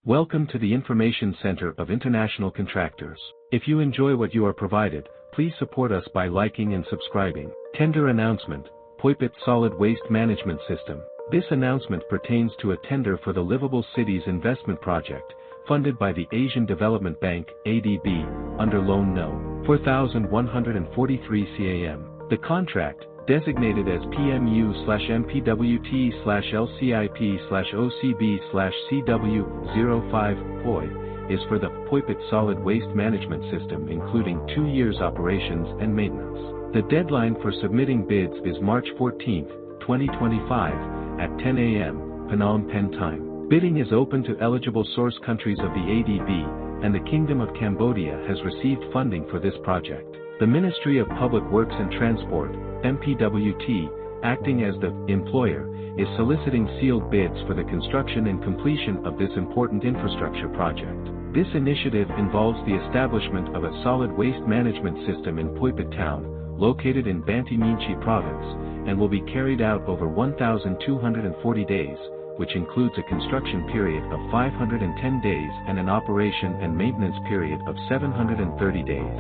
Welcome to the Information Center of International Contractors. If you enjoy what you are provided, please support us by liking and subscribing. Tender announcement, Poipet Solid Waste Management System. This announcement pertains to a tender for the Livable Cities Investment Project, funded by the Asian Development Bank, ADB, under Loan No. 4143 CAM. The contract, designated as PMU/MPWT/LCIP/OCB/CW05 POI, is for the Poipet Solid Waste Management System, including 2 years operations and maintenance. The deadline for submitting bids is March 14, 2025, at 10 a.m. Phnom Penh Time. Bidding is open to eligible source countries of the ADB, and the Kingdom of Cambodia has received funding for this project. The Ministry of Public Works and Transport, MPWT, acting as the employer, is soliciting sealed bids for the construction and completion of this important infrastructure project. This initiative involves the establishment of a solid waste management system in Poipet Town, located in Banteay Meanchey Province, and will be carried out over 1,240 days, which includes a construction period of 510 days and an operation and maintenance period of 730 days.